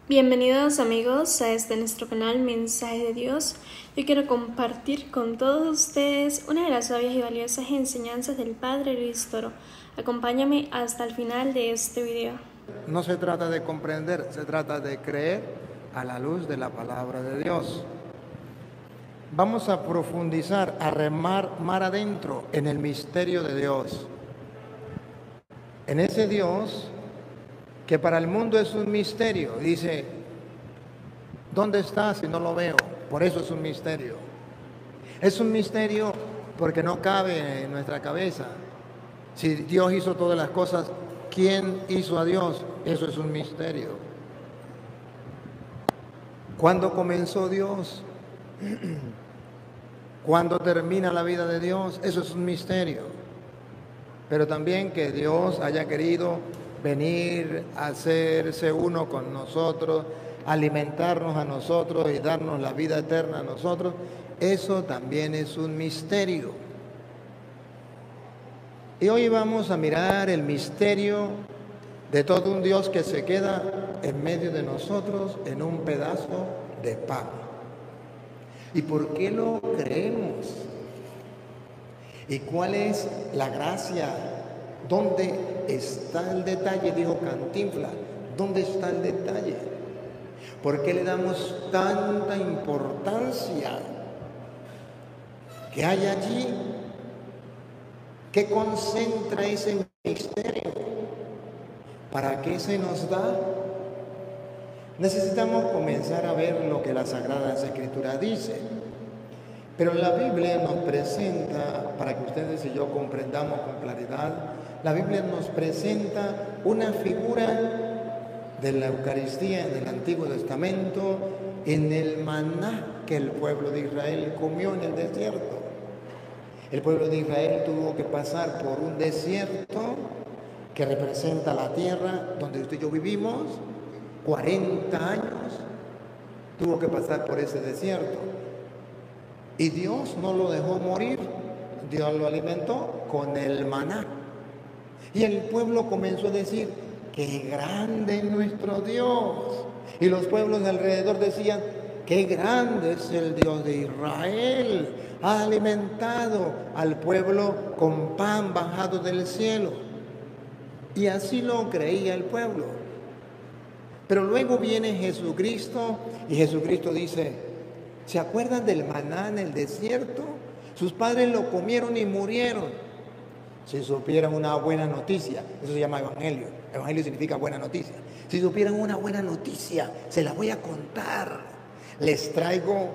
Bienvenidos amigos a nuestro canal Mensaje de Dios. Yo quiero compartir con todos ustedes una de las sabias y valiosas enseñanzas del Padre Luis Toro. Acompáñame hasta el final de este video. No se trata de comprender, se trata de creer a la luz de la palabra de Dios. Vamos a profundizar, a remar mar adentro en el misterio de Dios. En ese Dios que para el mundo es un misterio. Dice, ¿dónde está si no lo veo? Por eso es un misterio. Es un misterio porque no cabe en nuestra cabeza. Si Dios hizo todas las cosas, ¿quién hizo a Dios? Eso es un misterio. ¿Cuándo comenzó Dios? ¿Cuándo termina la vida de Dios? Eso es un misterio. Pero también que Dios haya querido venir a hacerse uno con nosotros, alimentarnos a nosotros y darnos la vida eterna a nosotros, eso también es un misterio. Y hoy vamos a mirar el misterio de todo un Dios que se queda en medio de nosotros en un pedazo de pan. ¿Y por qué lo creemos? ¿Y cuál es la gracia? ¿Dónde está el detalle? Dijo Cantinflas. ¿Dónde está el detalle? ¿Por qué le damos tanta importancia? ¿Qué hay allí? ¿Qué concentra ese misterio? ¿Para qué se nos da? Necesitamos comenzar a ver lo que la Sagrada Escritura dice. Pero la Biblia nos presenta, para que ustedes y yo comprendamos con claridad, la Biblia nos presenta una figura de la Eucaristía del Antiguo Testamento en el maná que el pueblo de Israel comió en el desierto. El pueblo de Israel tuvo que pasar por un desierto que representa la tierra donde usted y yo vivimos, 40 años tuvo que pasar por ese desierto. Y Dios no lo dejó morir, Dios lo alimentó con el maná. Y el pueblo comenzó a decir, ¡qué grande es nuestro Dios! Y los pueblos de alrededor decían, ¡qué grande es el Dios de Israel! Ha alimentado al pueblo con pan bajado del cielo. Y así lo creía el pueblo. Pero luego viene Jesucristo y Jesucristo dice, ¿se acuerdan del maná en el desierto? Sus padres lo comieron y murieron. Si supieran una buena noticia, eso se llama evangelio. Evangelio significa buena noticia. Si supieran una buena noticia, se la voy a contar. Les traigo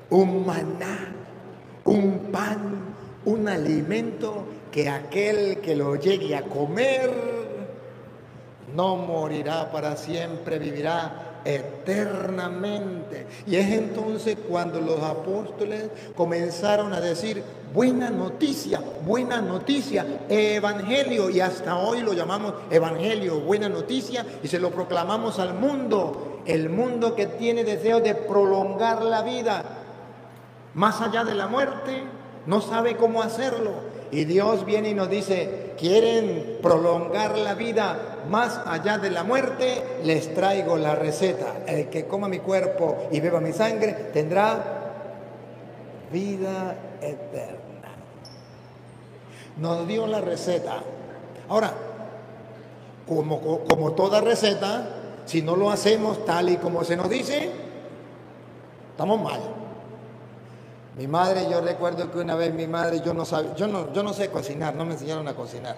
un maná, un pan, un alimento que aquel que lo llegue a comer no morirá para siempre, vivirá eternamente. Y es entonces cuando los apóstoles comenzaron a decir, buena noticia, evangelio, y hasta hoy lo llamamos evangelio, buena noticia, y se lo proclamamos al mundo, el mundo que tiene deseo de prolongar la vida, más allá de la muerte, no sabe cómo hacerlo. Y Dios viene y nos dice, ¿quieren prolongar la vida más allá de la muerte? Les traigo la receta. El que coma mi cuerpo y beba mi sangre tendrá vida eterna. Nos dio la receta. Ahora, como toda receta, si no lo hacemos tal y como se nos dice, estamos mal. Mi madre, yo recuerdo que una vez mi madre, yo no sé cocinar, no me enseñaron a cocinar.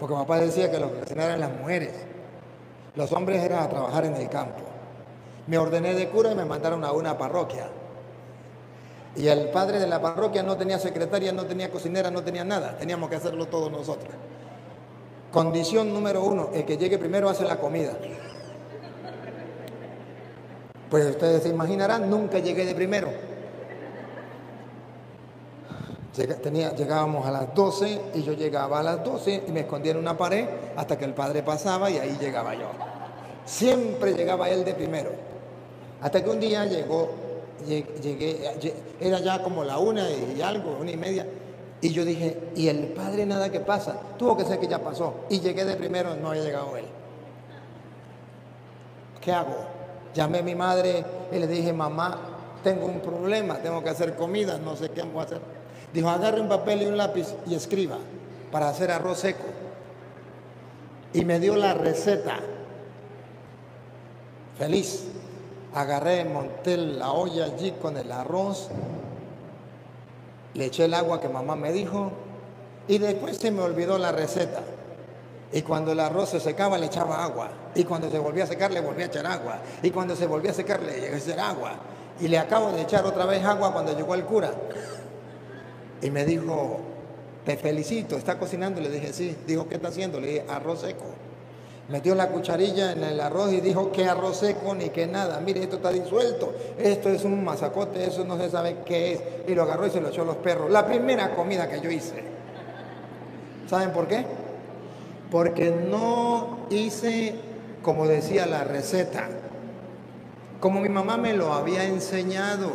Porque mi papá decía que lo que cocinaran eran las mujeres. Los hombres eran a trabajar en el campo. Me ordené de cura y me mandaron a una parroquia. Y el padre de la parroquia no tenía secretaria, no tenía cocinera, no tenía nada. Teníamos que hacerlo todos nosotros. Condición número 1, el que llegue primero hace la comida. Pues ustedes se imaginarán, nunca llegué de primero. Llegábamos a las 12 y yo llegaba a las 12 y me escondía en una pared hasta que el padre pasaba y ahí llegaba yo. Siempre llegaba él de primero. Hasta que un día llegué, era ya como la 1 y algo, 1:30, y yo dije, ¿y el padre nada que pasa? Tuvo que ser que ya pasó. Y llegué de primero, no había llegado él. ¿Qué hago? Llamé a mi madre y le dije, mamá, tengo un problema, tengo que hacer comida, no sé qué voy a hacer. Dijo, agarre un papel y un lápiz y escriba para hacer arroz seco. Y me dio la receta. Feliz. Agarré, monté la olla allí con el arroz, le eché el agua que mamá me dijo y después se me olvidó la receta. Y cuando el arroz se secaba le echaba agua, y cuando se volvía a secar le volvía a echar agua, y cuando se volvía a secar le iba a echar agua, y le acabo de echar otra vez agua cuando llegó el cura y me dijo, te felicito, ¿está cocinando? Le dije, sí. Dijo, ¿qué está haciendo? Le dije, arroz seco. Metió la cucharilla en el arroz y dijo, ¿qué arroz seco ni qué nada? Mire, esto está disuelto, esto es un masacote, eso no se sabe qué es. Y lo agarró y se lo echó a los perros. La primera comida que yo hice. ¿Saben por qué? Porque no hice como decía la receta, como mi mamá me lo había enseñado,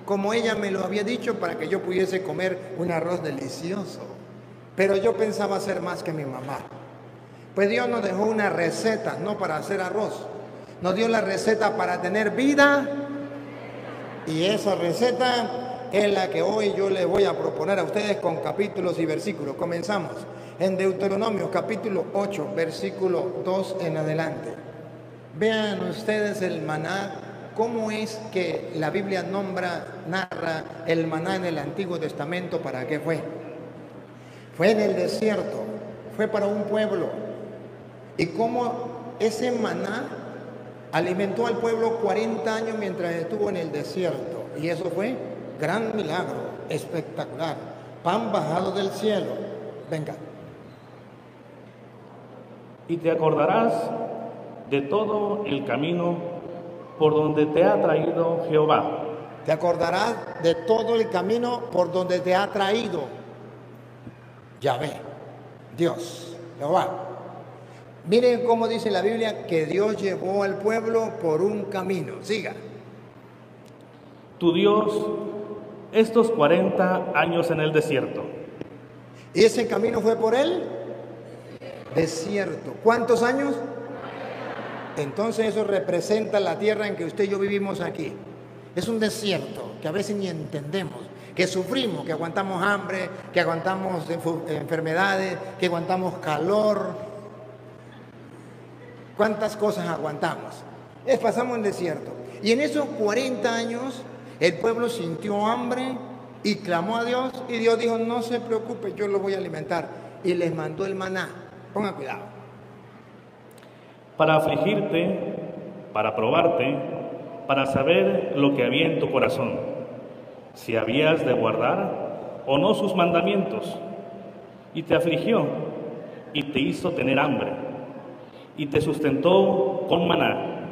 como ella me lo había dicho para que yo pudiese comer un arroz delicioso. Pero yo pensaba hacer más que mi mamá. Pues Dios nos dejó una receta, no para hacer arroz. Nos dio la receta para tener vida. Y esa receta es la que hoy yo les voy a proponer a ustedes con capítulos y versículos. Comenzamos en Deuteronomio capítulo 8, versículo 2 en adelante. Vean ustedes el maná, cómo es que la Biblia narra el maná en el Antiguo Testamento. ¿Para qué fue? Fue en el desierto, fue para un pueblo. Y cómo ese maná alimentó al pueblo 40 años mientras estuvo en el desierto. Y eso fue gran milagro, espectacular. Pan bajado del cielo. Venga. Y te acordarás de todo el camino por donde te ha traído Jehová. Te acordarás de todo el camino por donde te ha traído Yahvé, Dios, Jehová. Miren cómo dice la Biblia que Dios llevó al pueblo por un camino. Siga. Tu Dios, estos 40 años en el desierto. ¿Y ese camino fue por él? Desierto. ¿Cuántos años? Entonces eso representa la tierra en que usted y yo vivimos aquí. Es un desierto que a veces ni entendemos, que sufrimos, que aguantamos hambre, que aguantamos enfermedades, que aguantamos calor. ¿Cuántas cosas aguantamos? Pasamos el desierto. Y en esos 40 años el pueblo sintió hambre y clamó a Dios. Y Dios dijo, no se preocupe, yo lo voy a alimentar. Y les mandó el maná. Pongan cuidado. Para afligirte, para probarte, para saber lo que había en tu corazón, si habías de guardar o no sus mandamientos. Y te afligió y te hizo tener hambre y te sustentó con maná.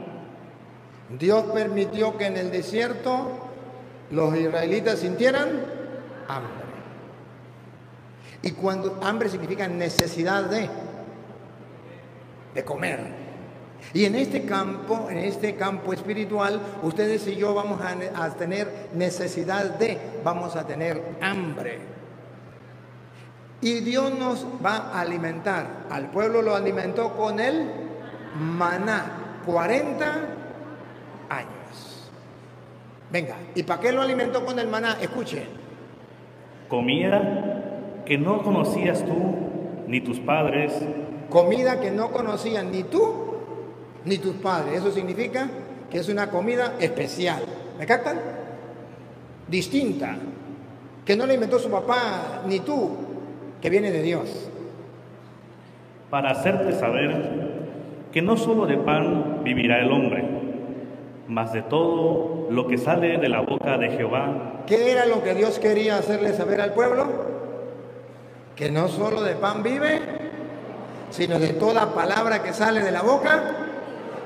Dios permitió que en el desierto los israelitas sintieran hambre. Y cuando hambre significa necesidad de comer. Y en este campo espiritual, ustedes y yo vamos a tener vamos a tener hambre. Y Dios nos va a alimentar. Al pueblo lo alimentó con el maná, 40 años. Venga, ¿y para qué lo alimentó con el maná? Escuchen. Comida que no conocías tú ni tus padres. Comida que no conocían ni tú ni tus padres. Eso significa que es una comida especial. ¿Me captan? Distinta. Que no la inventó su papá ni tú, que viene de Dios. Para hacerte saber que no solo de pan vivirá el hombre, mas de todo lo que sale de la boca de Jehová. ¿Qué era lo que Dios quería hacerle saber al pueblo? Que no solo de pan vive, sino de toda palabra que sale de la boca.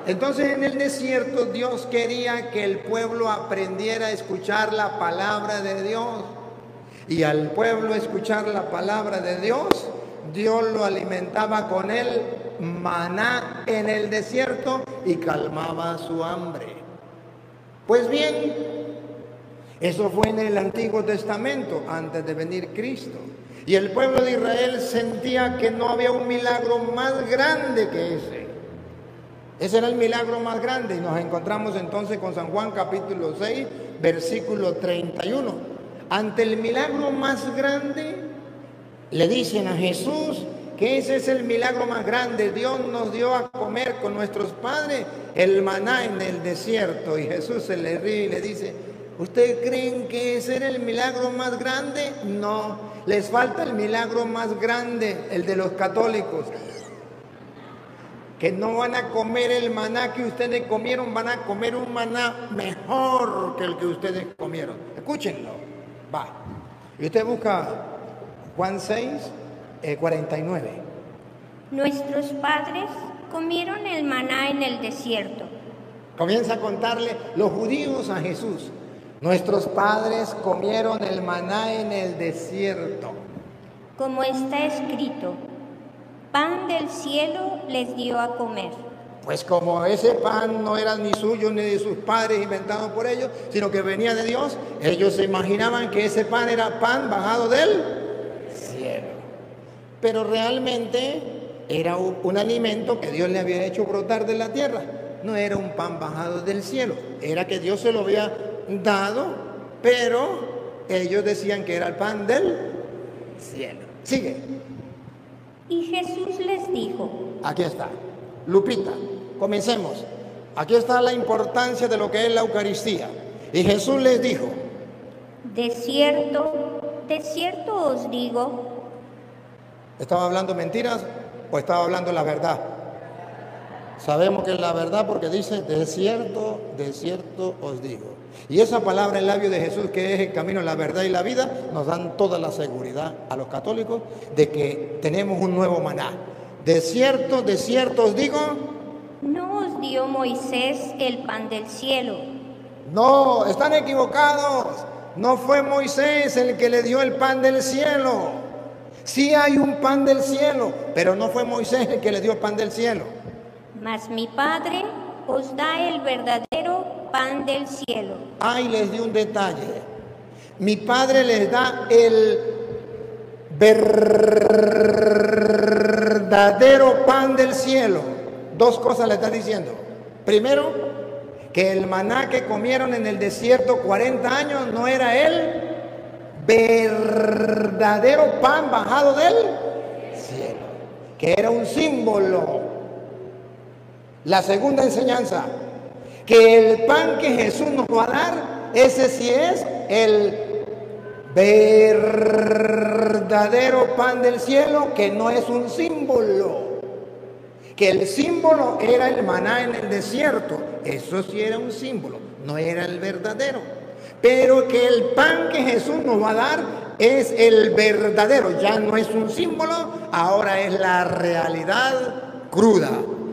Entonces en el desierto Dios quería que el pueblo aprendiera a escuchar la palabra de Dios. Y al pueblo escuchar la palabra de Dios, Dios lo alimentaba con el maná en el desierto y calmaba su hambre. Pues bien, eso fue en el Antiguo Testamento, antes de venir Cristo. Y el pueblo de Israel sentía que no había un milagro más grande que ese. Ese era el milagro más grande y nos encontramos entonces con San Juan capítulo 6, versículo 31. Ante el milagro más grande, le dicen a Jesús que ese es el milagro más grande. Dios nos dio a comer con nuestros padres el maná en el desierto. Y Jesús se le ríe y le dice, ¿ustedes creen que ese era el milagro más grande? No, les falta el milagro más grande, el de los católicos. Que no van a comer el maná que ustedes comieron, van a comer un maná mejor que el que ustedes comieron. Escúchenlo. Va. Y usted busca Juan 6, 49. Nuestros padres comieron el maná en el desierto. Comienza a contarle los judíos a Jesús. Nuestros padres comieron el maná en el desierto. Como está escrito, pan del cielo les dio a comer. Pues como ese pan no era ni suyo ni de sus padres inventado por ellos, sino que venía de Dios, ellos se imaginaban que ese pan era pan bajado del cielo. Pero realmente era un alimento que Dios le había hecho brotar de la tierra. No era un pan bajado del cielo, era que Dios se lo había dado, pero ellos decían que era el pan del cielo. Sigue. Y Jesús les dijo. Aquí está. Lupita, comencemos. Aquí está la importancia de lo que es la Eucaristía. Y Jesús les dijo. De cierto os digo. ¿Estaba hablando mentiras o estaba hablando la verdad? Sabemos que es la verdad porque dice, de cierto os digo. Y esa palabra en labio de Jesús, que es el camino, la verdad y la vida, nos dan toda la seguridad a los católicos de que tenemos un nuevo maná. De cierto os digo. No os dio Moisés el pan del cielo. No, están equivocados. No fue Moisés el que le dio el pan del cielo. Sí hay un pan del cielo, pero no fue Moisés el que le dio el pan del cielo. Mas mi Padre os da el verdadero pan del cielo. Ay, les di un detalle. Mi Padre les da el verdadero pan del cielo. Dos cosas le está diciendo. Primero, que el maná que comieron en el desierto 40 años no era el verdadero pan bajado del cielo, que era un símbolo. La segunda enseñanza, que el pan que Jesús nos va a dar, ese sí es el verdadero pan del cielo, que no es un símbolo. Que el símbolo era el maná en el desierto, eso sí era un símbolo, no era el verdadero. Pero que el pan que Jesús nos va a dar es el verdadero, ya no es un símbolo, ahora es la realidad cruda,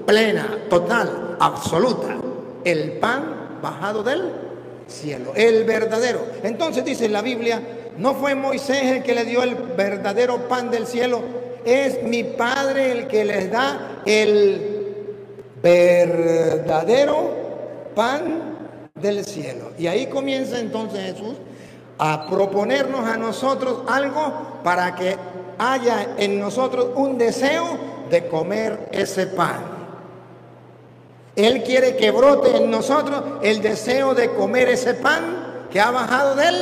plena, total, absoluta. El pan bajado del cielo, el verdadero. Entonces dice la Biblia, no fue Moisés el que le dio el verdadero pan del cielo, es mi Padre el que les da el verdadero pan del cielo. Y ahí comienza entonces Jesús a proponernos a nosotros algo para que haya en nosotros un deseo de comer ese pan. Él quiere que brote en nosotros el deseo de comer ese pan que ha bajado del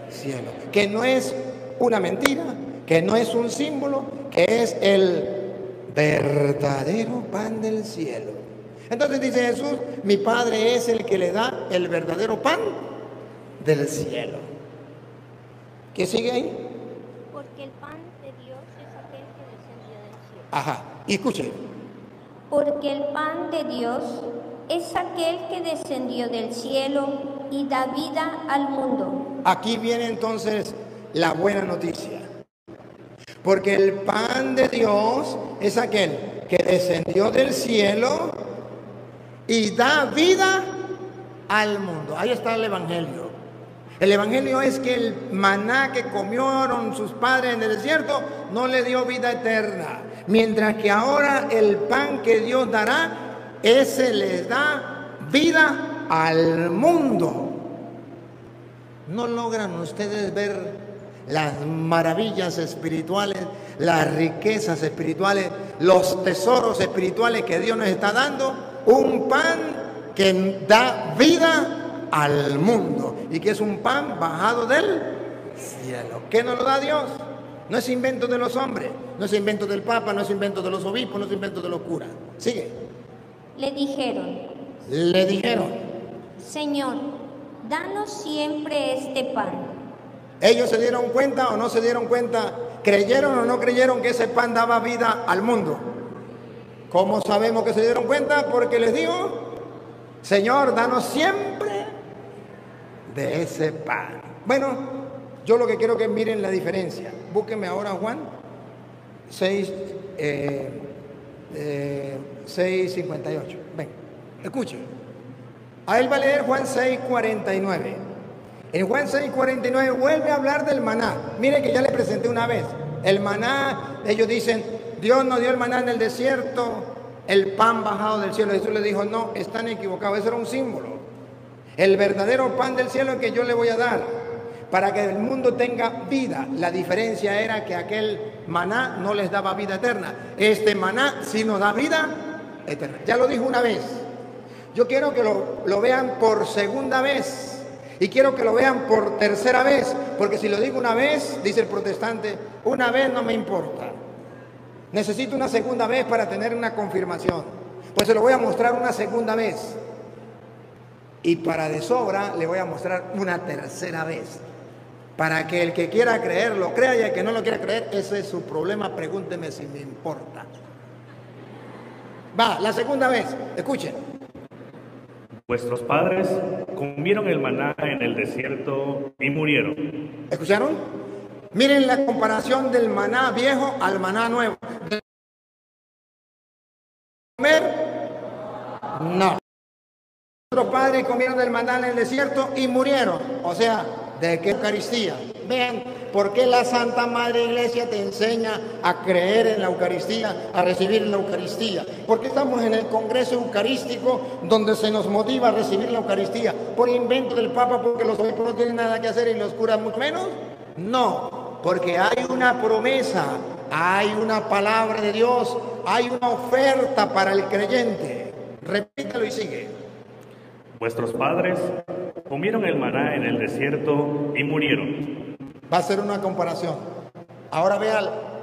cielo, que no es una mentira, que no es un símbolo, que es el verdadero pan del cielo. Entonces dice Jesús, mi Padre es el que le da el verdadero pan del cielo. ¿Qué sigue ahí? Porque el pan de Dios es aquel que descendió del cielo. Ajá, y escuchen. Porque el pan de Dios es aquel que descendió del cielo y da vida al mundo. Aquí viene entonces la buena noticia. Porque el pan de Dios es aquel que descendió del cielo y da vida al mundo. Ahí está el Evangelio. El Evangelio es que el maná que comieron sus padres en el desierto no le dio vida eterna. Mientras que ahora el pan que Dios dará, ese les da vida al mundo. ¿No logran ustedes ver las maravillas espirituales, las riquezas espirituales, los tesoros espirituales que Dios nos está dando? un pan que da vida al mundo y que es un pan bajado del cielo. ¿Qué nos lo da Dios? No es invento de los hombres, no es invento del Papa, no es invento de los obispos, no es invento de los curas. Sigue. Le dijeron, Señor, danos siempre este pan. ¿Ellos se dieron cuenta o no se dieron cuenta? ¿Creyeron o no creyeron que ese pan daba vida al mundo? ¿Cómo sabemos que se dieron cuenta? Porque les digo, Señor, danos siempre de ese pan. Bueno, yo lo que quiero que miren la diferencia. Búsquenme ahora Juan 6:58. Ven, escuchen. A él va a leer Juan 6:49. En Juan 6:49 vuelve a hablar del maná. Miren que ya le presenté una vez. El maná, ellos dicen, Dios nos dio el maná en el desierto, el pan bajado del cielo. Jesús le dijo, no, están equivocados, eso era un símbolo. El verdadero pan del cielo es que yo le voy a dar para que el mundo tenga vida. La diferencia era que aquel maná no les daba vida eterna. Este maná sí nos da vida eterna. Ya lo dijo una vez. Yo quiero que lo vean por segunda vez. Y quiero que lo vean por tercera vez. Porque si lo digo una vez, dice el protestante, una vez no me importa. Necesito una segunda vez para tener una confirmación. Pues se lo voy a mostrar una segunda vez. Y para de sobra le voy a mostrar una tercera vez. Para que el que quiera creer lo crea y el que no lo quiera creer, ese es su problema. Pregúnteme si me importa. Va, la segunda vez. Escuchen. Vuestros padres comieron el maná en el desierto y murieron. ¿Escucharon? Miren la comparación del maná viejo al maná nuevo. ¿Comer? No. Nuestros padres comieron del maná en el desierto y murieron. O sea, ¿de qué Eucaristía? Vean, ¿por qué la Santa Madre Iglesia te enseña a creer en la Eucaristía, a recibir la Eucaristía? ¿Por qué estamos en el Congreso Eucarístico donde se nos motiva a recibir la Eucaristía? ¿Por invento del Papa porque los obispos no tienen nada que hacer y los curas mucho menos? No, porque hay una promesa, hay una palabra de Dios, hay una oferta para el creyente. Repítalo y sigue. Vuestros padres comieron el maná en el desierto y murieron. Va a ser una comparación. Ahora vea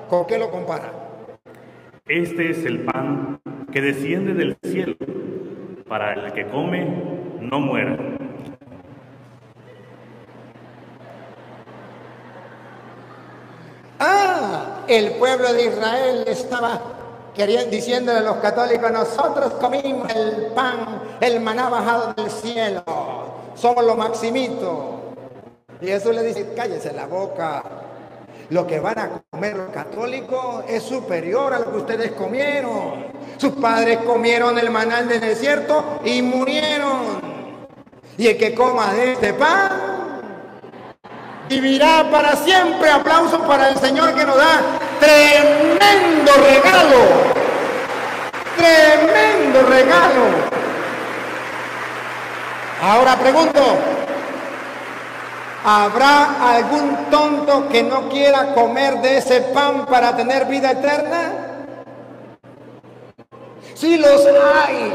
con qué lo compara. Este es el pan que desciende del cielo, para el que come no muera. El pueblo de Israel estaba diciéndole a los católicos, nosotros comimos el pan, el maná bajado del cielo, somos lo maximito. Y Jesús le dice, cállese la boca, lo que van a comer los católicos es superior a lo que ustedes comieron. Sus padres comieron el maná del desierto y murieron. Y el que coma de este pan vivirá para siempre. Aplausos para el Señor que nos da tremendo regalo. Tremendo regalo. Ahora pregunto, ¿habrá algún tonto que no quiera comer de ese pan para tener vida eterna? Sí los hay.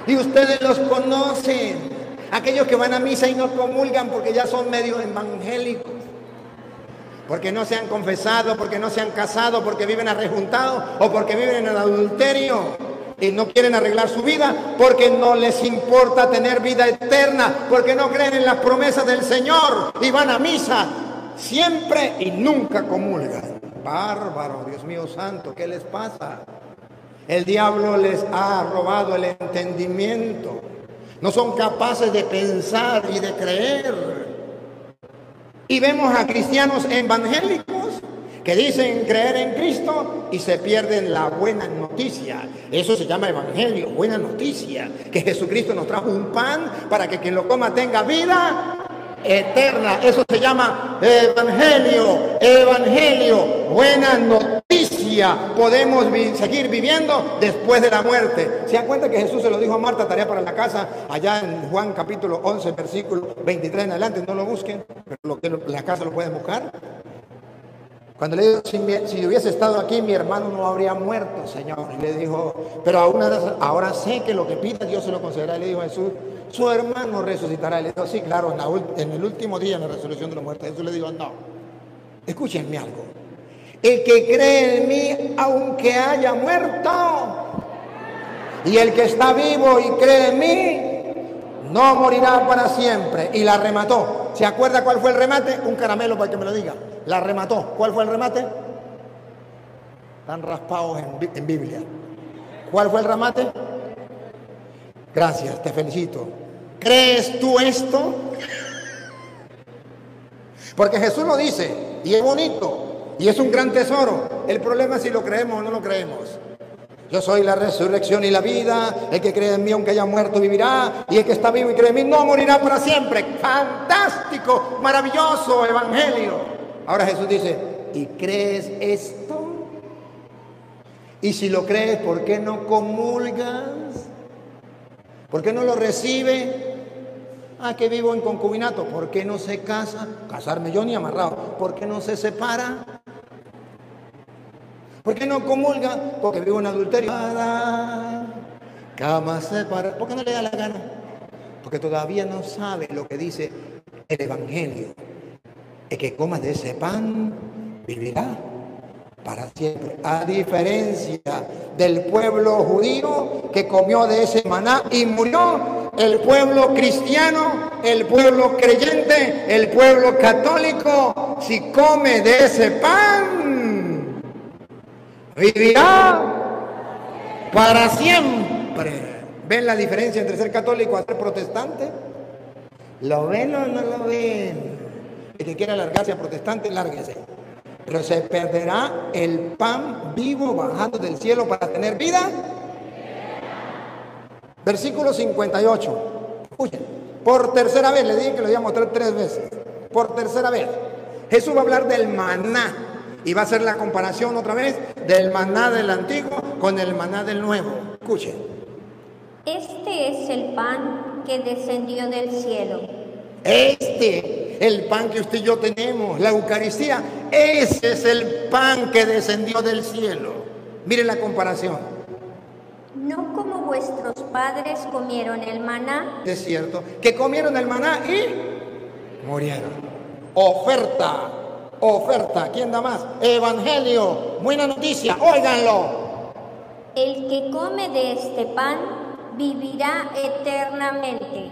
Y ustedes los conocen. Aquellos que van a misa y no comulgan porque ya son medio evangélicos, porque no se han confesado, porque no se han casado, porque viven arrejuntados o porque viven en el adulterio y no quieren arreglar su vida, porque no les importa tener vida eterna, porque no creen en las promesas del Señor y van a misa siempre y nunca comulgan. Bárbaro, Dios mío santo, ¿qué les pasa? El diablo les ha robado el entendimiento. No son capaces de pensar y de creer. Y vemos a cristianos evangélicos que dicen creer en Cristo y se pierden la buena noticia. Eso se llama evangelio, buena noticia. Que Jesucristo nos trajo un pan para que quien lo coma tenga vida eterna. Eso se llama evangelio, evangelio, buena noticia. Podemos seguir viviendo después de la muerte. ¿Se dan cuenta que Jesús se lo dijo a Marta, tarea para la casa, allá en Juan capítulo 11, versículo 23 en adelante? No lo busquen, pero en la casa lo pueden buscar. Cuando le dijo, si hubiese estado aquí, mi hermano no habría muerto, Señor. Y le dijo, pero ahora sé que lo que pida Dios se lo concederá. Y le dijo Jesús, su hermano resucitará. Y le dijo, sí, claro, en el último día, en la resurrección de los muertos. Jesús le dijo, no, escúchenme algo. El que cree en mí, aunque haya muerto, y el que está vivo y cree en mí, no morirá para siempre. Y la remató. ¿Se acuerda cuál fue el remate? Un caramelo para que me lo diga. La remató. ¿Cuál fue el remate? Están raspados en Biblia. ¿Cuál fue el remate? Gracias, te felicito. ¿Crees tú esto? Porque Jesús lo dice, y es bonito, y es un gran tesoro. El problema es si lo creemos o no lo creemos. Yo soy la resurrección y la vida. El que cree en mí, aunque haya muerto, vivirá. Y el que está vivo y cree en mí, no morirá para siempre. Fantástico, maravilloso evangelio. Ahora Jesús dice, ¿y crees esto? Y si lo crees, ¿por qué no comulgas? ¿Por qué no lo recibe? Ah, que vivo en concubinato. ¿Por qué no se casa? Casarme yo ni amarrado. ¿Por qué no se separa? ¿Por qué no comulga? Porque vivo en adulterio. Cama separada. ¿Por qué no le da la gana? Porque todavía no sabe lo que dice el evangelio. El que coma de ese pan vivirá para siempre. A diferencia del pueblo judío que comió de ese maná y murió, el pueblo cristiano, el pueblo creyente, el pueblo católico, si come de ese pan, vivirá para siempre. ¿Ven la diferencia entre ser católico y ser protestante? ¿Lo ven o no lo ven? El que quiera largarse a protestante, lárguese. Pero se perderá el pan vivo bajando del cielo para tener vida. Versículo 58. Escuchen, por tercera vez, le dije que lo iba a mostrar 3 veces. Por tercera vez, Jesús va a hablar del maná. Y va a hacer la comparación otra vez del maná del antiguo con el maná del nuevo. Escuchen. Este es el pan que descendió del cielo. El pan que usted y yo tenemos, la Eucaristía, ese es el pan que descendió del cielo. Miren la comparación. No como vuestros padres comieron el maná. Es cierto, que comieron el maná y murieron. Oferta, ¿quién da más? Evangelio, buena noticia, óiganlo. El que come de este pan vivirá eternamente.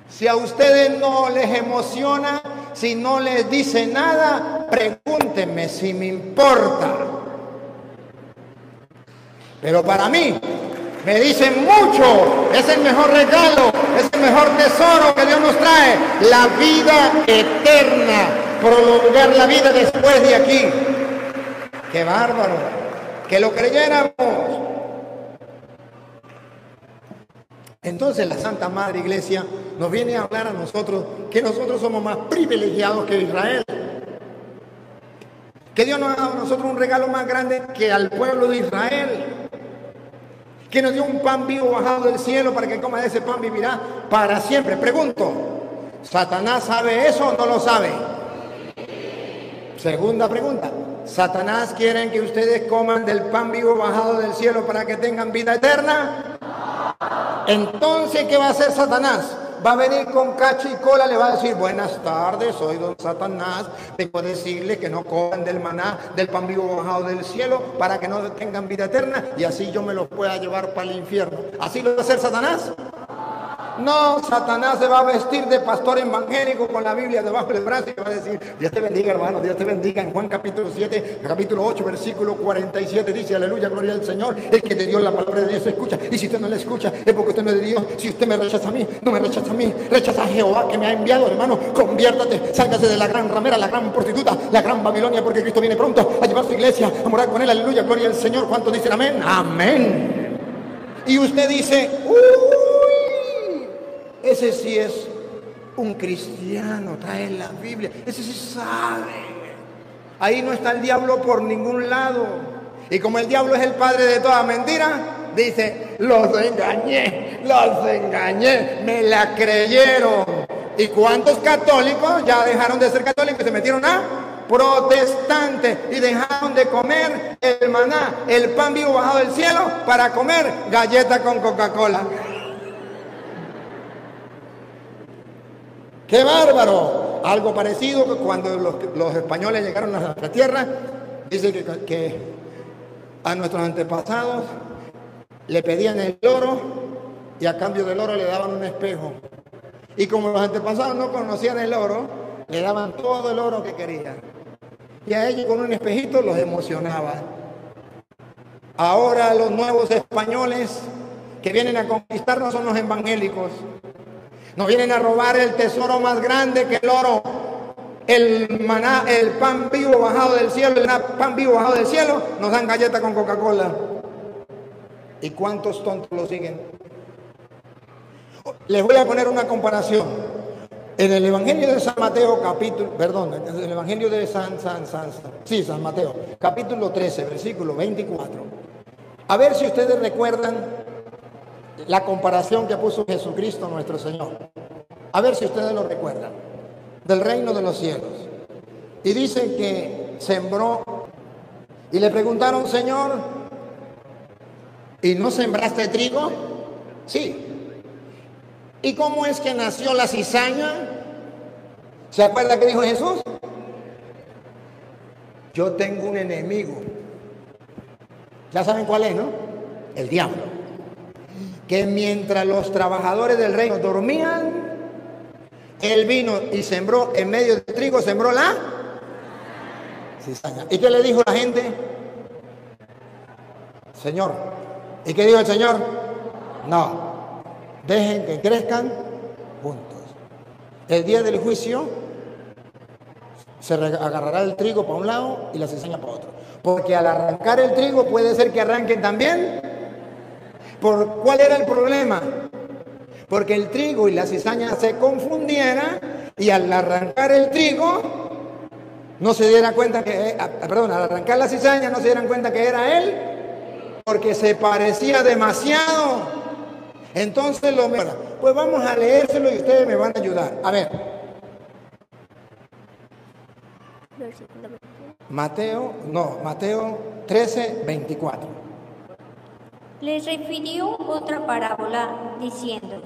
Si a ustedes no les emociona, si no les dice nada, pregúntenme si me importa. Pero para mí, me dicen mucho, es el mejor regalo, es el mejor tesoro que Dios nos trae, la vida eterna, prolongar la vida después de aquí. ¡Qué bárbaro! Que lo creyéramos. Entonces la Santa Madre Iglesia nos viene a hablar a nosotros que nosotros somos más privilegiados que Israel. Que Dios nos ha dado a nosotros un regalo más grande que al pueblo de Israel. Que nos dio un pan vivo bajado del cielo para que coma de ese pan vivirá para siempre. Pregunto, ¿Satanás sabe eso o no lo sabe? Segunda pregunta, ¿Satanás quiere que ustedes coman del pan vivo bajado del cielo para que tengan vida eterna? Entonces, ¿qué va a hacer Satanás? Va a venir con cacho y cola, le va a decir, buenas tardes, soy don Satanás, tengo que decirle que no coman del maná, del pan vivo bajado del cielo, para que no tengan vida eterna, y así yo me los pueda llevar para el infierno. ¿Así lo va a hacer Satanás? No, Satanás se va a vestir de pastor evangélico con la Biblia debajo del brazo y va a decir, Dios te bendiga, hermano, Dios te bendiga. En Juan capítulo 7, capítulo 8, versículo 47 dice, aleluya, gloria al Señor, el que te dio la palabra de Dios se escucha, y si usted no la escucha es porque usted no es de Dios. Si usted me rechaza a mí, no me rechaza a mí, rechaza a Jehová que me ha enviado, hermano. Conviértate, sálgase de la gran ramera, la gran prostituta, la gran Babilonia, porque Cristo viene pronto a llevar su iglesia, a morar con él, aleluya, gloria al Señor. ¿Cuántos dicen amén? Amén. Y usted dice, ese sí es un cristiano, trae la Biblia, ese sí sabe. Ahí no está el diablo por ningún lado. Y como el diablo es el padre de toda mentira, dice, los engañé, me la creyeron. ¿Y cuántos católicos ya dejaron de ser católicos y se metieron a protestantes y dejaron de comer el maná, el pan vivo bajado del cielo, para comer galletas con Coca-Cola? ¡Qué bárbaro! Algo parecido que cuando los españoles llegaron a nuestra tierra, dice que a nuestros antepasados le pedían el oro y a cambio del oro le daban un espejo. Y como los antepasados no conocían el oro, le daban todo el oro que querían. Y a ellos con un espejito los emocionaba. Ahora los nuevos españoles que vienen a conquistarnos son los evangélicos. Nos vienen a robar el tesoro más grande que el oro, el maná, el pan vivo bajado del cielo, el pan vivo bajado del cielo. Nos dan galletas con Coca-Cola. ¿Y cuántos tontos lo siguen? Les voy a poner una comparación. En el Evangelio de San Mateo, en el Evangelio de San Mateo, capítulo 13, versículo 24. A ver si ustedes recuerdan la comparación que puso Jesucristo nuestro Señor. A ver si ustedes lo recuerdan. Del reino de los cielos. Y dice que sembró. Y le preguntaron, Señor, ¿y no sembraste trigo? Sí. ¿Y cómo es que nació la cizaña? ¿Se acuerda que dijo Jesús? Yo tengo un enemigo. Ya saben cuál es, ¿no? El diablo. Que mientras los trabajadores del reino dormían, él vino y sembró en medio del trigo, sembró la cizaña. ¿Y qué le dijo la gente? Señor. ¿Y qué dijo el Señor? No. Dejen que crezcan juntos. El día del juicio se agarrará el trigo para un lado y la cizaña para otro. Porque al arrancar el trigo puede ser que arranquen también. ¿Cuál era el problema? Porque el trigo y la cizaña se confundieran y al arrancar el trigo no se diera cuenta que, al arrancar la cizaña no se dieran cuenta que era él, porque se parecía demasiado. Entonces pues vamos a leérselo y ustedes me van a ayudar. A ver. Mateo 13, 24. Les refirió otra parábola diciendo: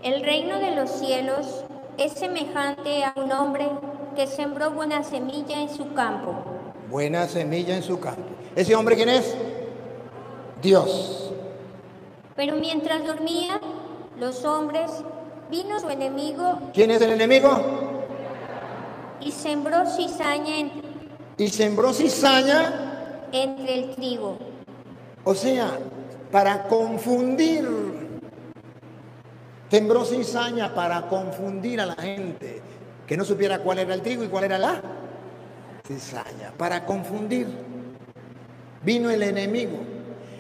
el reino de los cielos es semejante a un hombre que sembró buena semilla en su campo. Buena semilla en su campo. ¿Ese hombre quién es? Dios. Pero mientras dormía los hombres, vino su enemigo. ¿Quién es el enemigo? Y sembró cizaña entre el trigo. O sea, para confundir. Sembró cizaña para confundir a la gente, que no supiera cuál era el trigo y cuál era la cizaña. Para confundir. Vino el enemigo.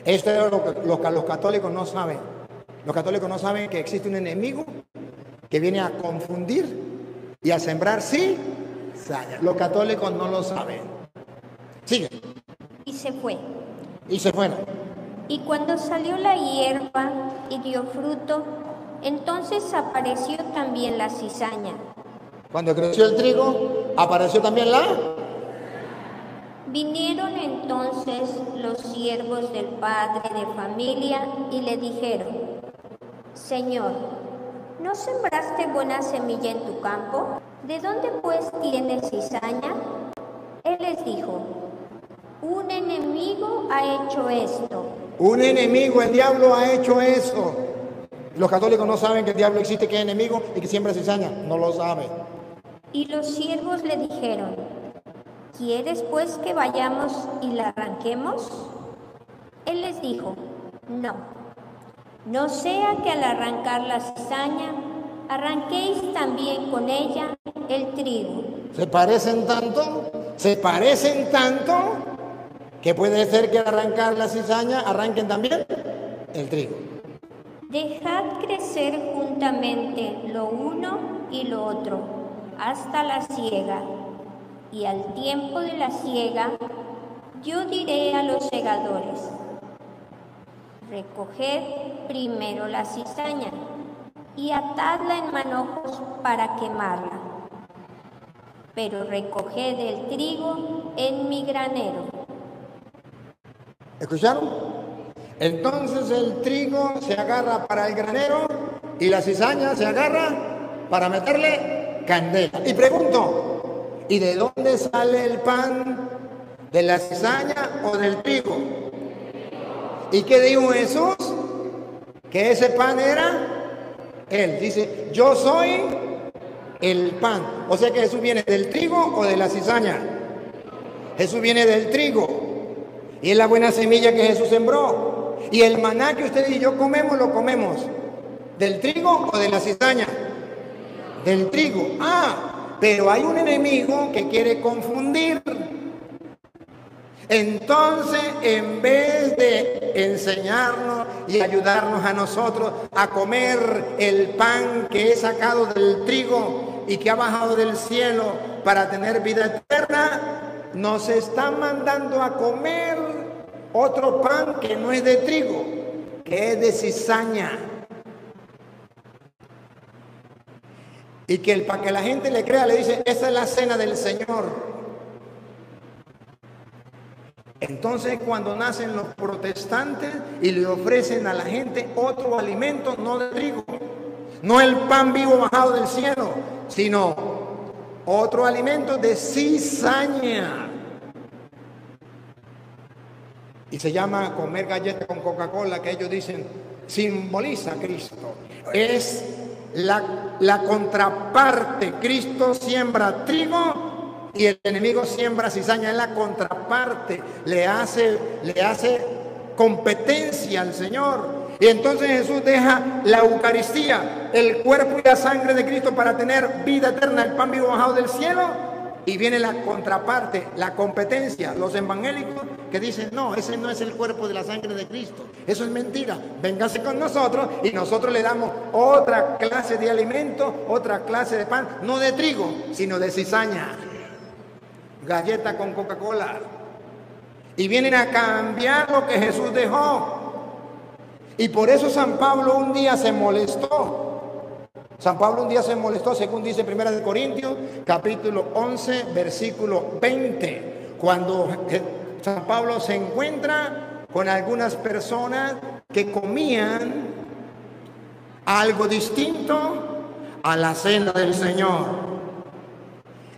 Esto es lo que los católicos no saben. Los católicos no saben que existe un enemigo que viene a confundir y a sembrar cizaña. Los católicos no lo saben. Sigue. Y se fue. Y se fueron. Y cuando salió la hierba y dio fruto, entonces apareció también la cizaña. Cuando creció el trigo, apareció también la... Vinieron entonces los siervos del padre de familia y le dijeron: Señor, ¿no sembraste buena semilla en tu campo? ¿De dónde pues tienes cizaña? Él les dijo: un enemigo ha hecho esto. Un enemigo, el diablo ha hecho eso. Los católicos no saben que el diablo existe, que es enemigo y que siembra cizaña. No lo saben. Y los siervos le dijeron: ¿quieres pues que vayamos y la arranquemos? Él les dijo: no sea que al arrancar la cizaña arranquéis también con ella el trigo. Se parecen tanto que puede ser que al arrancar la cizaña arranquen también el trigo. Dejad crecer juntamente lo uno y lo otro hasta la siega. Y al tiempo de la siega, yo diré a los segadores: recoged primero la cizaña y atadla en manojos para quemarla. Pero recoged el trigo en mi granero. ¿Escucharon? Entonces el trigo se agarra para el granero y la cizaña se agarra para meterle candela. Y pregunto, ¿y de dónde sale el pan? ¿De la cizaña o del trigo? ¿Y qué dijo Jesús? Que ese pan era Él. Dice, yo soy el pan. O sea que Jesús viene del trigo o de la cizaña. Jesús viene del trigo. Y es la buena semilla que Jesús sembró. Y el maná que ustedes y yo comemos, lo comemos ¿del trigo o de la cizaña? Del trigo. Pero hay un enemigo que quiere confundir. Entonces, en vez de enseñarnos y ayudarnos a nosotros a comer el pan que es sacado del trigo y que ha bajado del cielo para tener vida eterna, nos está mandando a comer otro pan que no es de trigo, que es de cizaña. Y que para que la gente le crea, le dice, esa es la cena del Señor. Entonces, cuando nacen los protestantes y le ofrecen a la gente otro alimento, no de trigo, no el pan vivo bajado del cielo, sino otro alimento de cizaña. Y se llama comer galletas con Coca-Cola, que ellos dicen simboliza a Cristo. Es la contraparte. Cristo siembra trigo y el enemigo siembra cizaña. Es la contraparte. Le hace competencia al Señor. Y entonces Jesús deja la Eucaristía, el cuerpo y la sangre de Cristo para tener vida eterna, el pan vivo bajado del cielo. Y viene la contraparte, la competencia, los evangélicos que dicen, no, ese no es el cuerpo de la sangre de Cristo. Eso es mentira. Véngase con nosotros y nosotros le damos otra clase de alimento, otra clase de pan, no de trigo, sino de cizaña. Galleta con Coca-Cola. Y vienen a cambiar lo que Jesús dejó. Y por eso San Pablo un día se molestó. San Pablo un día se molestó, según dice 1 Corintios, capítulo 11, versículo 20, cuando San Pablo se encuentra con algunas personas que comían algo distinto a la cena del Señor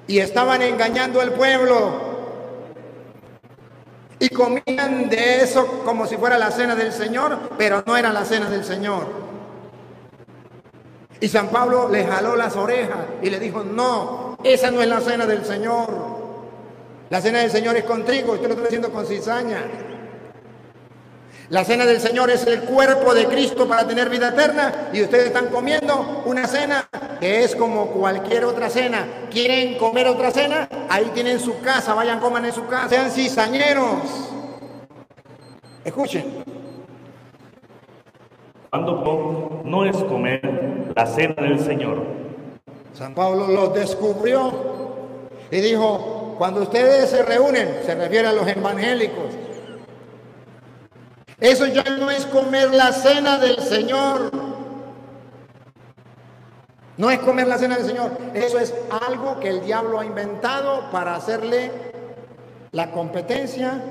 y estaban engañando al pueblo y comían de eso como si fuera la cena del Señor, pero no era la cena del Señor. Y San Pablo le jaló las orejas y le dijo, no, esa no es la cena del Señor. La cena del Señor es con trigo, usted lo está diciendo con cizaña. La cena del Señor es el cuerpo de Cristo para tener vida eterna y ustedes están comiendo una cena que es como cualquier otra cena. ¿Quieren comer otra cena? Ahí tienen su casa, vayan, coman en su casa. Sean cizañeros. Escuchen. Cuando no es comer la cena del Señor. San Pablo los descubrió y dijo, cuando ustedes se reúnen, se refiere a los evangélicos, eso ya no es comer la cena del Señor. No es comer la cena del Señor. Eso es algo que el diablo ha inventado para hacerle la competencia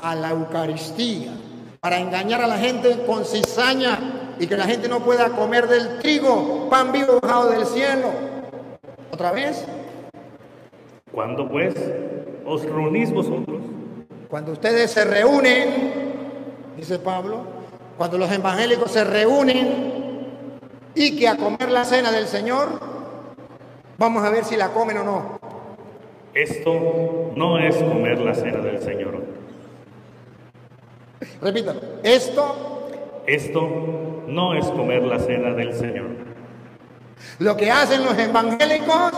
a la Eucaristía, para engañar a la gente con cizaña y que la gente no pueda comer del trigo, pan vivo bajado del cielo. ¿Otra vez? Cuando pues os reunís vosotros. Cuando ustedes se reúnen, dice Pablo, cuando los evangélicos se reúnen y que a comer la cena del Señor, vamos a ver si la comen o no. Esto no es comer la cena del Señor. Repítalo. Esto no es comer la cena del Señor. Lo que hacen los evangélicos.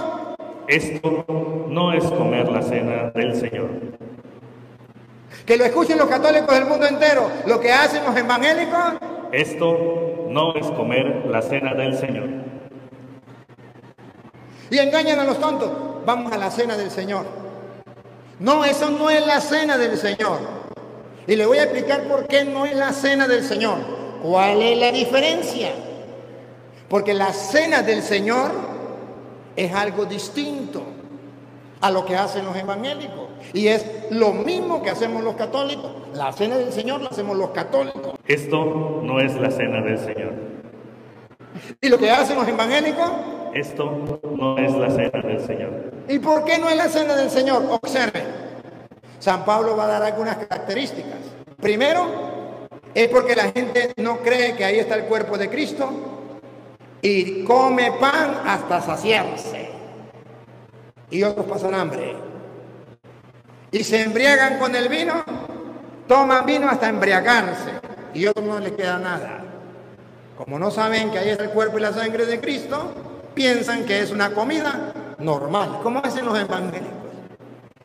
Esto no es comer la cena del Señor. Que lo escuchen los católicos del mundo entero. Lo que hacen los evangélicos. Esto no es comer la cena del Señor. Y engañan a los tontos. Vamos a la cena del Señor. No, eso no es la cena del Señor. Y le voy a explicar por qué no es la cena del Señor. ¿Cuál es la diferencia? Porque la cena del Señor es algo distinto a lo que hacen los evangélicos. Y es lo mismo que hacemos los católicos. La cena del Señor la hacemos los católicos. Esto no es la cena del Señor. ¿Y lo que hacen los evangélicos? Esto no es la cena del Señor. ¿Y por qué no es la cena del Señor? Observen. San Pablo va a dar algunas características. Primero, es porque la gente no cree que ahí está el cuerpo de Cristo y come pan hasta saciarse. Y otros pasan hambre. Y se embriagan con el vino, toman vino hasta embriagarse. Y otros no les queda nada. Como no saben que ahí está el cuerpo y la sangre de Cristo, piensan que es una comida normal, como hacen los evangélicos.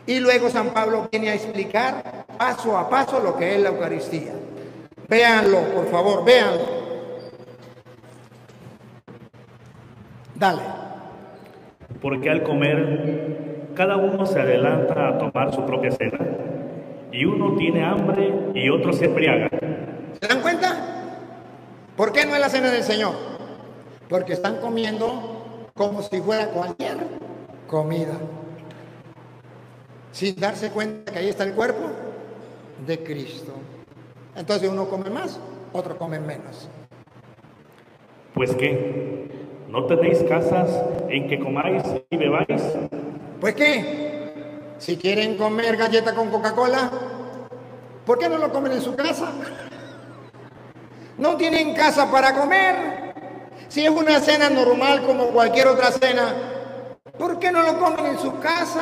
Y luego San Pablo viene a explicar paso a paso lo que es la Eucaristía. Véanlo, por favor, véanlo. Dale. Porque al comer, cada uno se adelanta a tomar su propia cena, y uno tiene hambre y otro se embriaga. ¿Se dan cuenta? ¿Por qué no es la cena del Señor? Porque están comiendo como si fuera cualquier comida, sin darse cuenta que ahí está el cuerpo de Cristo. Entonces uno come más, otro come menos. Pues qué, ¿no tenéis casas en que comáis y bebáis? Pues qué, si quieren comer galleta con Coca-Cola, ¿por qué no lo comen en su casa? No tienen casa para comer. Si es una cena normal como cualquier otra cena, ¿por qué no lo comen en su casa?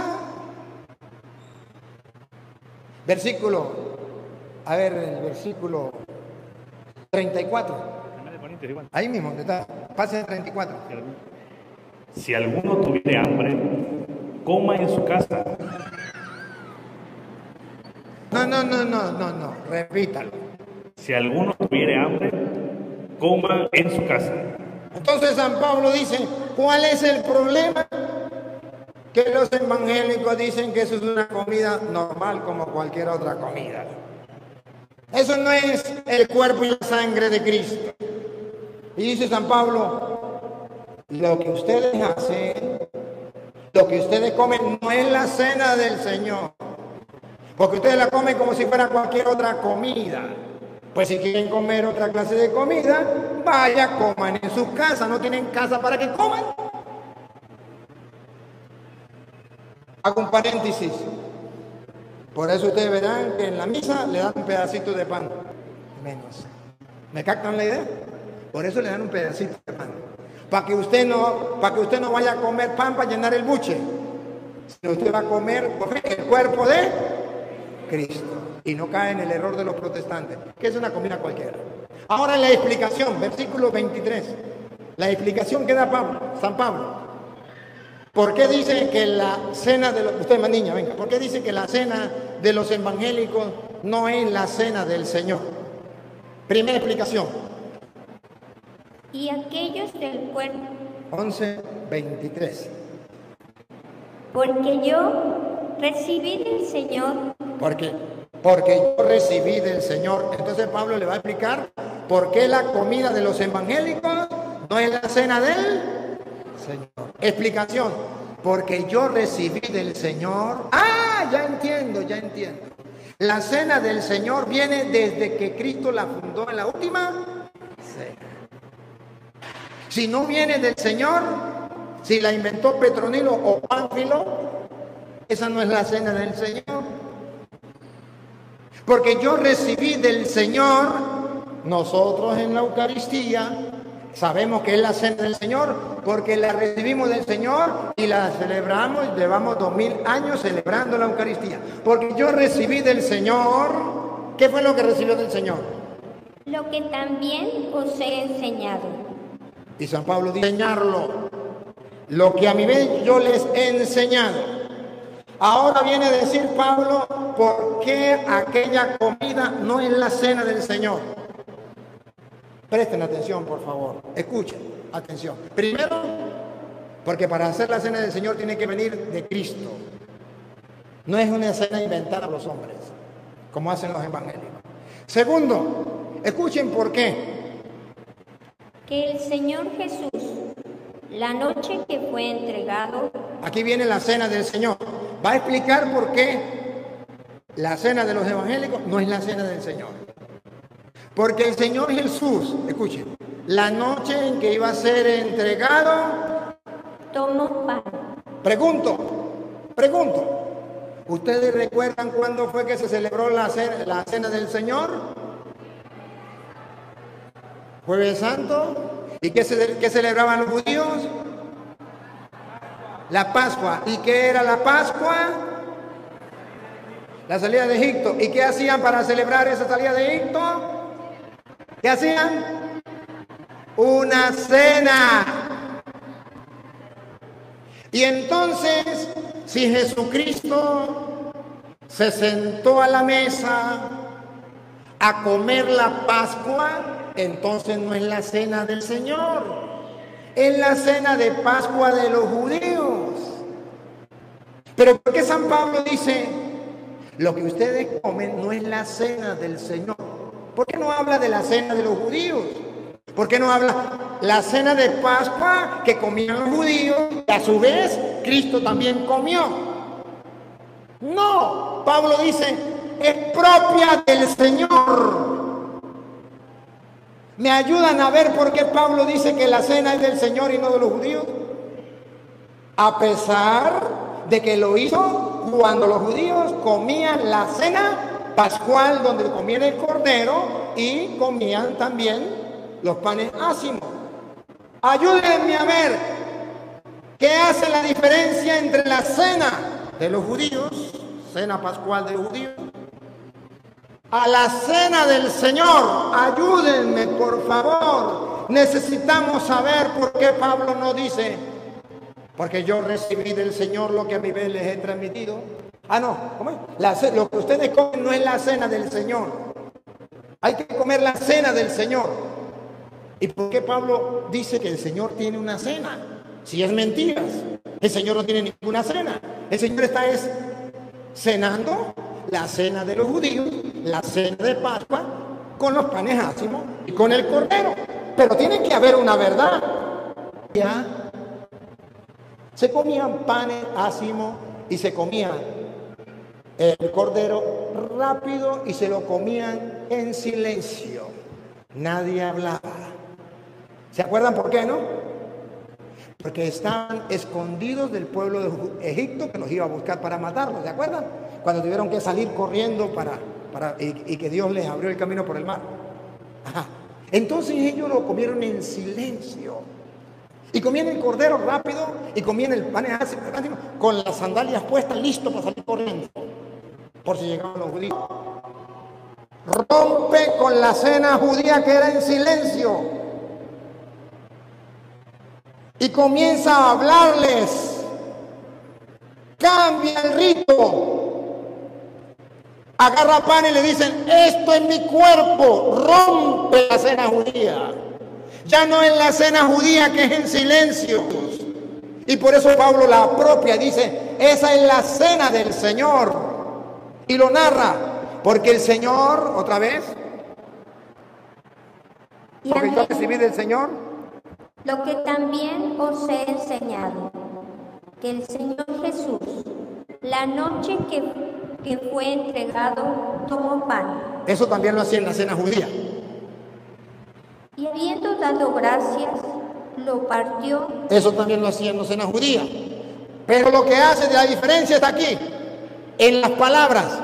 Versículo, a ver, el versículo 34. Ahí mismo, donde está, pase el 34. Si alguno tuviere hambre, coma en su casa. No, repítalo. Si alguno tuviere hambre, coma en su casa. Entonces San Pablo dice, ¿cuál es el problema? Que los evangélicos dicen que eso es una comida normal como cualquier otra comida. Eso no es el cuerpo y la sangre de Cristo. Y dice San Pablo, lo que ustedes hacen, lo que ustedes comen no es la cena del Señor. Porque ustedes la comen como si fuera cualquier otra comida. Pues si quieren comer otra clase de comida, vaya, coman en sus casas. ¿No tienen casa para que coman? Hago un paréntesis. Por eso ustedes verán que en la misa le dan un pedacito de pan. Menos. ¿Me captan la idea? Por eso le dan un pedacito de pan. Para que usted no vaya a comer pan para llenar el buche. Sino usted va a comer el cuerpo de Cristo. Y no cae en el error de los protestantes, que es una comida cualquiera. Ahora la explicación, versículo 23. La explicación que da San Pablo. ¿Por qué dice que la cena de los... Usted, más niña, venga. ¿Por qué dice que la cena de los evangélicos no es la cena del Señor? Primera explicación. Y aquellos del cuerpo. 11:23. Porque yo recibí del Señor. Porque yo recibí del Señor. Entonces Pablo le va a explicar por qué la comida de los evangélicos no es la cena del Señor. Explicación. Porque yo recibí del Señor. Ya entiendo. La cena del Señor viene desde que Cristo la fundó en la última cena. Si no viene del Señor, si la inventó Petronilo o Pánfilo, esa no es la cena del Señor. Porque yo recibí del Señor, nosotros en la Eucaristía sabemos que es la cena del Señor, porque la recibimos del Señor y la celebramos, llevamos 2000 años celebrando la Eucaristía. Porque yo recibí del Señor, ¿qué fue lo que recibió del Señor? Lo que también os he enseñado. Y San Pablo dice, enseñarlo, lo que a mi vez yo les he enseñado. Ahora viene a decir Pablo, ¿por qué aquella comida no es la cena del Señor? Presten atención, por favor. Escuchen, atención. Primero, porque para hacer la cena del Señor tiene que venir de Cristo. No es una cena inventada por los hombres, como hacen los evangélicos. Segundo, escuchen por qué. que el Señor Jesús, la noche que fue entregado... Aquí viene la cena del Señor. Va a explicar por qué la cena de los evangélicos no es la cena del Señor. Porque el Señor Jesús, escuchen, la noche en que iba a ser entregado, tomó pan. Pregunto, ¿ustedes recuerdan cuándo fue que se celebró la cena del Señor? Jueves Santo. ¿Y qué celebraban los judíos? La Pascua. ¿Y qué era la Pascua? La salida de Egipto. ¿Y qué hacían para celebrar esa salida de Egipto? ¿Qué hacían? Una cena. Y entonces, si Jesucristo se sentó a la mesa a comer la Pascua, entonces no es la cena del Señor, es la cena de Pascua de los judíos. Pero ¿por qué San Pablo dice, lo que ustedes comen no es la cena del Señor? ¿Por qué no habla de la cena de los judíos? ¿Por qué no habla la cena de Pascua que comían los judíos y a su vez Cristo también comió? No, Pablo dice, es propia del Señor. ¿Me ayudan a ver por qué Pablo dice que la cena es del Señor y no de los judíos? A pesar de que lo hizo cuando los judíos comían la cena pascual, donde comían el cordero y comían también los panes ácimos. Ayúdenme a ver qué hace la diferencia entre la cena de los judíos, cena pascual de los judíos, a la cena del Señor. Ayúdenme, por favor. Necesitamos saber por qué Pablo no dice, porque yo recibí del Señor lo que a mi vez les he transmitido. No, ¿cómo es? Lo que ustedes comen no es la cena del Señor. Hay que comer la cena del Señor. ¿Y por qué Pablo dice que el Señor tiene una cena? Si es mentiras, el Señor no tiene ninguna cena. El Señor está cenando la cena de los judíos, la cena de Pascua, con los panes ácimos y con el cordero. Pero tiene que haber una verdad. Ya se comían panes ácimos y se comía el cordero rápido y se lo comían en silencio. Nadie hablaba. ¿Se acuerdan por qué, no? Porque estaban escondidos del pueblo de Egipto que los iba a buscar para matarlos. ¿Se acuerdan? Cuando tuvieron que salir corriendo y que Dios les abrió el camino por el mar. Ajá. Entonces ellos lo comieron en silencio. Y comían el cordero rápido y comían el pan ácimo con las sandalias puestas, listo para salir corriendo. Por si llegaban los judíos. Rompe con la cena judía que era en silencio. Y comienza a hablarles. Cambia el rito. Agarra pan y le dicen, esto es mi cuerpo. Rompe la cena judía. Ya no es la cena judía que es en silencio. Y por eso Pablo la apropia y dice, esa es la cena del Señor. Y lo narra. Porque el Señor, otra vez, porque yo recibí del Señor lo que también os he enseñado, que el Señor Jesús, la noche que fue entregado, tomó pan. Eso también lo hacía en la cena judía. Y habiendo dado gracias, lo partió. Eso también lo hacía en la cena judía. Pero lo que hace de la diferencia está aquí, en las palabras.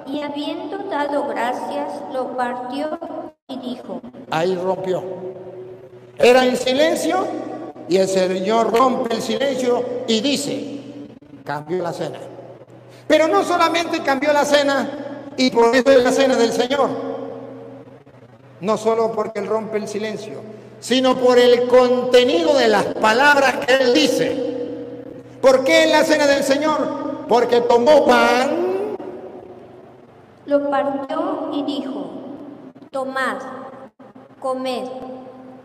Y habiendo dado gracias, lo partió y dijo. Ahí rompió. Era en silencio y el Señor rompe el silencio y dice, cambió la cena. Pero no solamente cambió la cena y por eso es la cena del Señor. No solo porque Él rompe el silencio, sino por el contenido de las palabras que Él dice. ¿Por qué es la cena del Señor? Porque tomó pan, lo partió y dijo, tomad, comed,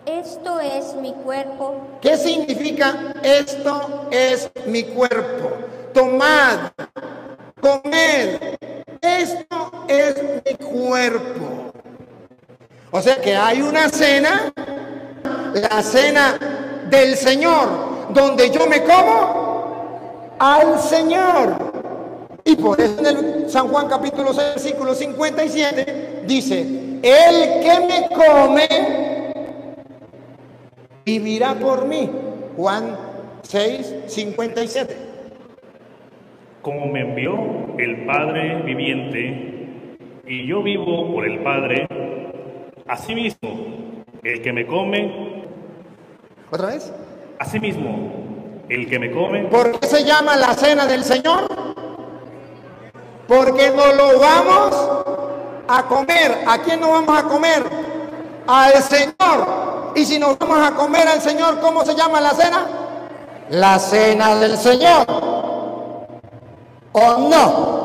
esto es mi cuerpo. ¿Qué significa esto es mi cuerpo? Tomad, comed, esto es mi cuerpo. O sea que hay una cena la cena del Señor, donde yo me como al Señor. Y por eso en el San Juan capítulo 6, versículo 57, dice, el que me come vivirá por mí. Juan 6, 57. Como me envió el Padre viviente, y yo vivo por el Padre, asimismo, el que me come... ¿Otra vez? Asimismo, el que me come... ¿Por qué se llama la cena del Señor? Porque nos lo vamos a comer. ¿A quién nos vamos a comer? Al Señor. Y si nos vamos a comer al Señor, ¿cómo se llama la cena? La cena del Señor. ¿O no?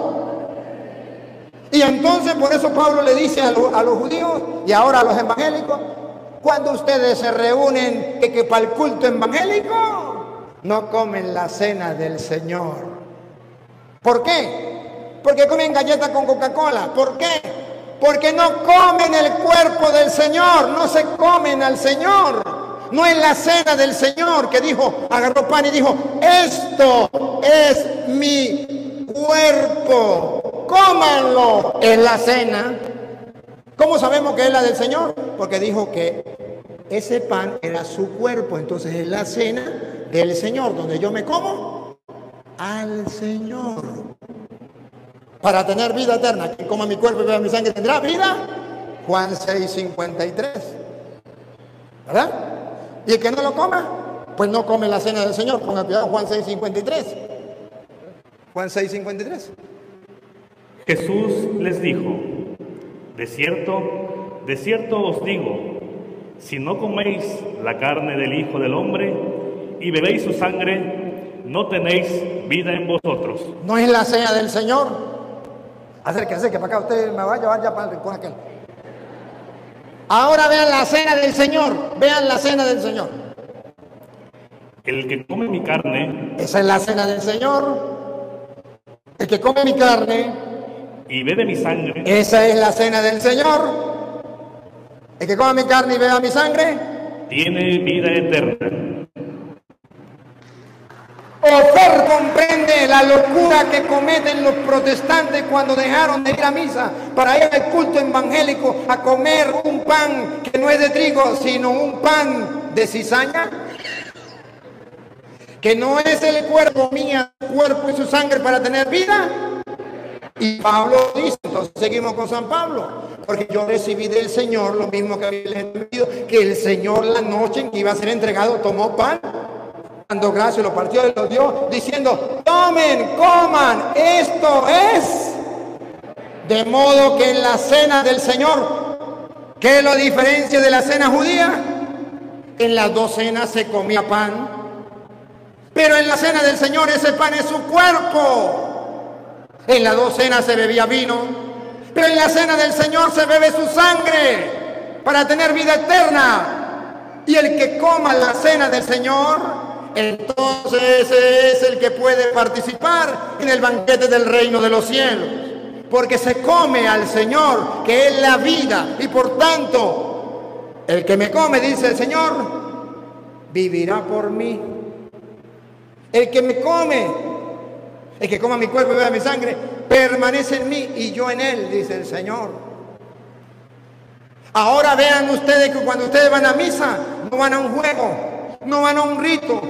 Y entonces por eso Pablo le dice a los judíos y ahora a los evangélicos, cuando ustedes se reúnen que para el culto evangélico no comen la cena del Señor. ¿Por qué? Porque comen galletas con Coca-Cola. ¿Por qué? Porque no comen el cuerpo del Señor, no se comen al Señor. No es la cena del Señor que dijo, agarró pan y dijo, esto es mi cuerpo, cómanlo. Es la cena. ¿Cómo sabemos que es la del Señor? Porque dijo que ese pan era su cuerpo, entonces es la cena del Señor, donde yo me como al Señor. Para tener vida eterna, quien coma mi cuerpo y beba mi sangre tendrá vida. Juan 6, 53. ¿Verdad? Y el que no lo coma, pues no come la cena del Señor. Ponga cuidado, Juan 6, 53. Juan 6, 53. Jesús les dijo, de cierto os digo, si no coméis la carne del Hijo del Hombre y bebéis su sangre, no tenéis vida en vosotros. ¿No es la cena del Señor? Acérquese para acá, usted me va a llevar ya para el rincón aquel. Ahora vean la cena del Señor, vean la cena del Señor. El que come mi carne... Esa es la cena del Señor. El que come mi carne... y bebe mi sangre... esa es la cena del Señor. El que come mi carne y beba mi sangre... tiene vida eterna. Ofer comprende la locura que cometen los protestantes cuando dejaron de ir a misa para ir al culto evangélico a comer un pan que no es de trigo, sino un pan de cizaña, que no es el cuerpo mío, cuerpo y su sangre para tener vida. Y Pablo dice, entonces seguimos con San Pablo, porque yo recibí del Señor lo mismo que había entendido, que el Señor la noche en que iba a ser entregado tomó pan, dando gracias, lo partió y lo dio, diciendo, tomen, coman, esto es. De modo que en la cena del Señor, ¿qué es la diferencia de la cena judía? En las dos cenas se comía pan, pero en la cena del Señor ese pan es su cuerpo. En las dos cenas se bebía vino, pero en la cena del Señor se bebe su sangre para tener vida eterna. Y el que coma la cena del Señor, entonces ese es el que puede participar en el banquete del reino de los cielos, porque se come al Señor, que es la vida, y por tanto, el que me come, dice el Señor, vivirá por mí. El que me come, el que coma mi cuerpo y beba mi sangre, permanece en mí y yo en él, dice el Señor. Ahora vean ustedes que cuando ustedes van a misa, no van a un juego, no van a un rito,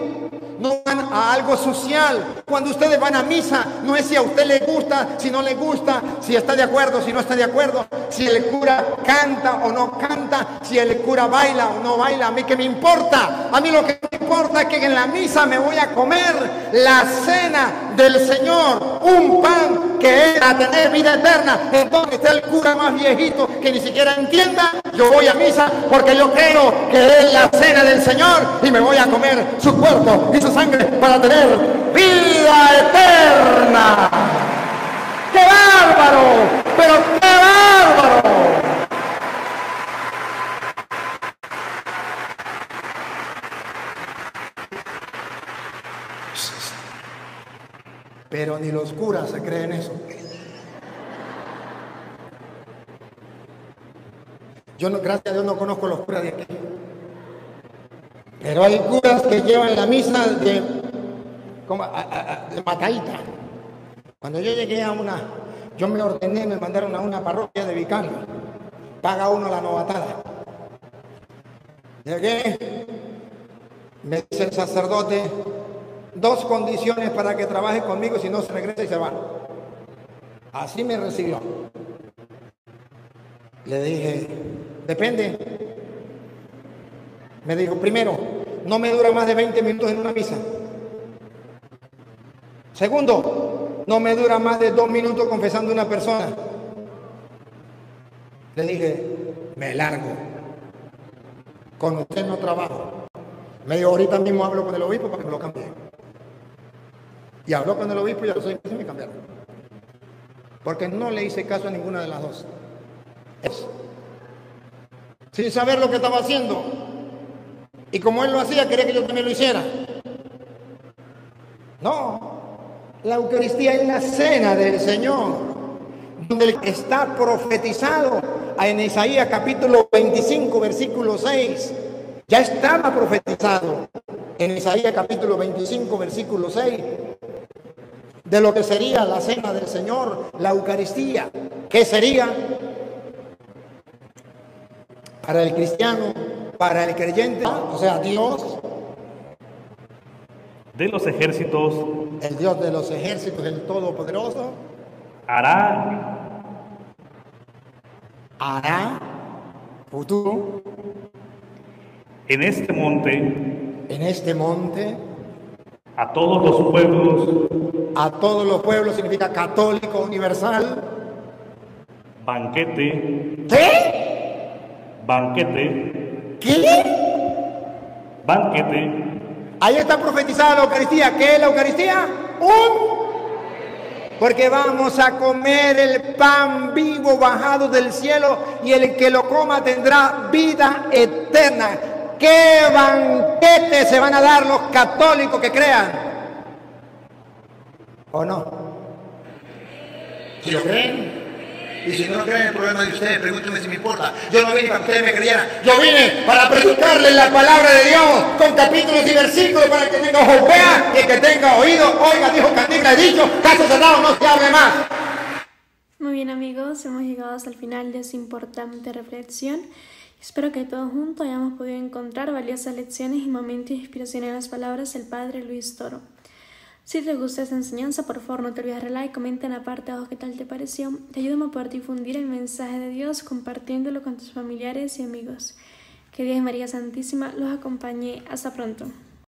no van a algo social. Cuando ustedes van a misa, no es si a usted le gusta, si no le gusta, si está de acuerdo, si no está de acuerdo, si el cura canta o no canta, si el cura baila o no baila. A mí qué me importa. A mí lo que me importa es que en la misa me voy a comer la cena del Señor, un pan que es a tener vida eterna. Entonces está el cura más viejito que ni siquiera entienda, yo voy a misa porque yo creo que es la cena del Señor y me voy a comer su cuerpo y su sangre para tener vida eterna. ¡Qué bárbaro! ¡Pero qué bárbaro! Pero ni los curas se creen eso. Yo no, gracias a Dios no conozco los curas de aquí. Pero hay curas que llevan la misa de matadita. Cuando yo llegué yo me ordené, me mandaron a una parroquia de vicario. Paga uno la novatada. Llegué, me dice el sacerdote, 2 condiciones para que trabaje conmigo, si no se regresa y se va. Así me recibió. Le dije, depende. Me dijo, primero, no me dura más de 20 minutos en una misa. Segundo, no me dura más de 2 minutos confesando a una persona. Le dije, me largo. Con usted no trabajo. Me dijo, ahorita mismo hablo con el obispo para que me lo cambie. Y habló con el obispo y a los 6 meses me cambiaron. Porque no le hice caso a ninguna de las dos. Sin saber lo que estaba haciendo. Y como él lo hacía, quería que yo también lo hiciera. No. La Eucaristía es la cena del Señor, donde está profetizado en Isaías capítulo 25, versículo 6. Ya estaba profetizado en Isaías capítulo 25, versículo 6, de lo que sería la cena del Señor, la Eucaristía. ¿Qué sería? Para el cristiano, para el creyente, o sea, Dios de los ejércitos, el Dios de los ejércitos, el Todopoderoso, hará futuro en este monte a todos los pueblos, significa católico universal, banquete. ¿Qué? Banquete. Ahí está profetizada la Eucaristía. ¿Qué es la Eucaristía? Porque vamos a comer el pan vivo bajado del cielo y el que lo coma tendrá vida eterna. ¿Qué banquete se van a dar los católicos que crean? ¿O no? Si lo creen. Y si no lo creen, el problema de ustedes, pregúntenme si me importa. Yo no vine para que ustedes me creyeran. Yo vine para predicarles la palabra de Dios con capítulos y versículos para que tenga ojos vea y el que tenga oído oiga, dijo Cantinflas, he dicho, caso cerrado, no se hable más. Muy bien amigos, hemos llegado hasta el final de esta importante reflexión. Espero que todos juntos hayamos podido encontrar valiosas lecciones y momentos de inspiración en las palabras del Padre Luis Toro. Si te gusta esta enseñanza, por favor no te olvides de darle like, comenta en la parte de abajo qué tal te pareció. Te ayudamos a poder difundir el mensaje de Dios compartiéndolo con tus familiares y amigos. Que Dios y María Santísima los acompañe. Hasta pronto.